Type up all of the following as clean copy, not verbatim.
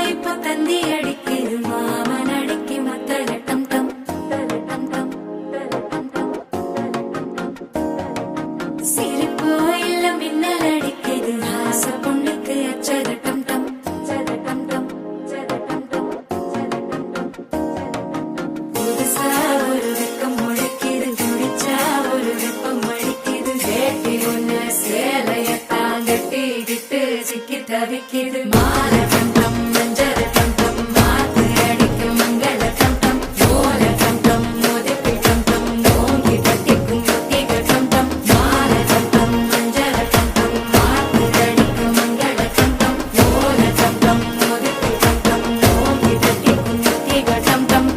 இப்ப தந்தி அடிக்குது மாமன் அடிக்கு மத்தள டம் டம் டம் டம். சிரிப்பு இல்ல மின்னல் அடிக்குது ஆச பொண்ணுக்கு அச்சத டம் டம் டம் டம். புதுசா ஒரு வெக்கம் முளைக்குது குடிச்சா ஒரு வெப்பம் அடிக்குது வேட்டி ஒண்ணு சேலையத்தான் கட்டிக்கிட்டு சிக்கி தவிக்குது மாலை டம் டம் மஞ்சள் டம் டம் மாத்து அடிக்கும் மங்கள டம் டம் ஓல டம் டம் மோதிப்பி டம் டம் ஓங்கி தட்டிக்கும் ஒத்திக டம் டம் மாலை டம் டம் மஞ்சள் டம் டம் மாத்து அடிக்கும் மங்கள டம் டம் ஓல டம் டம் மோதிப்பி டம் டம் ஓங்கி தட்டிக்கும் ஒத்திக டம் டம்.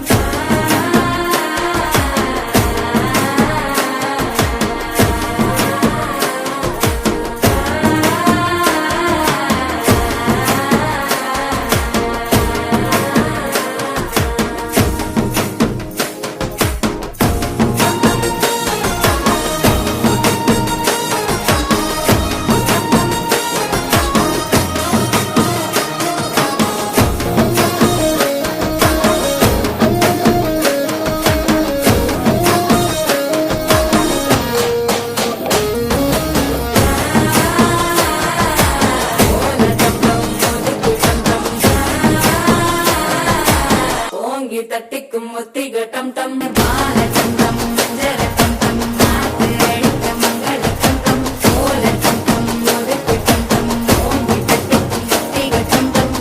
ஓங்கி தட்டிக்கும் ஒத்திக டம் டம் மாலை டம் டம் மஞ்சள் டம் டம் மாத்து அடிக்க மங்கள டம் டம் ஓல டம் டம் மோதிப்பி டம் டம் ஓங்கி தட்டிக்கும் ஒத்திக டம் டம்.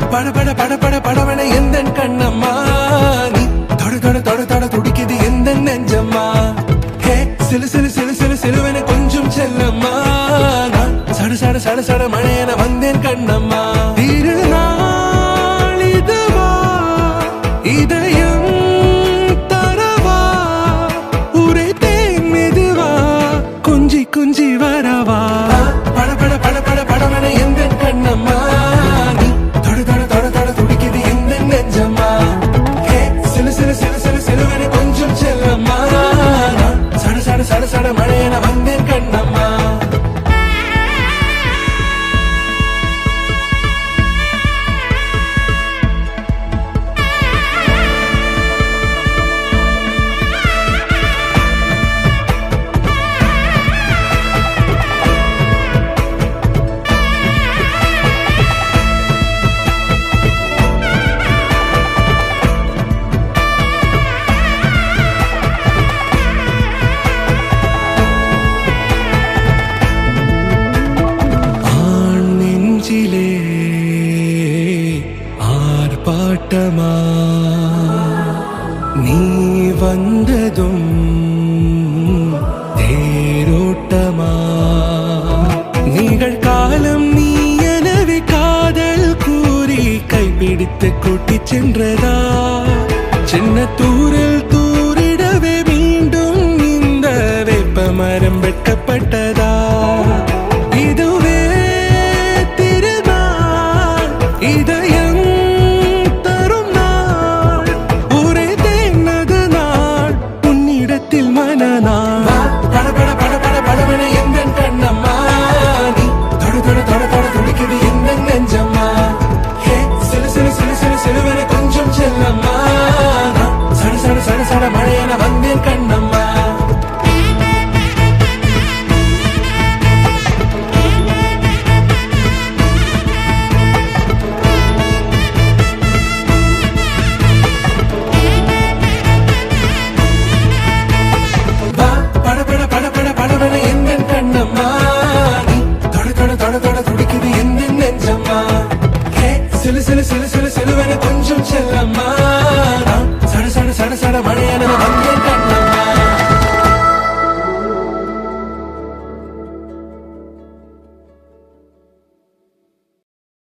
பட பட பட பட படவன எந்த கண்ணம்மா நீ தொட தொட தொட தொட துடிக்குது எந்த நெஞ்சம்மா ஹே சிலு சிலு சிலு சிலு சிலுவன கொஞ்சம் செல்லம்மா நான் சட சட சட சட மழையன வந்தேன் கண்ணம்மா திருநாள் இதுவா இதயம் தரவா ஊரே தேன் மெதுவா குஞ்சி குஞ்சி வரவா பட பட பட பட படவன எந்த கண்ணம்மா நீ தொட தொட தொட தொட துடிக்குது எந்த நெஞ்சம்மா ஹே சிலு சிலு சிலு சிலு சிலுவன கொஞ்சம் செல்லம்மா நான் சட சட சட சட மழையன வந்தேன் கண்ணம்மா. ஆர்ப்பாட்டமா நீ வந்ததும் தேரோட்டமா நிகழ்காலம் நீ எனவே காதல் கூறி கைப்பிடித்து கூட்டிச் சென்றதா சின்ன தூரில் தூரிடவே மீண்டும் இந்த வேப்ப மரம் வெட்டப்பட்டதா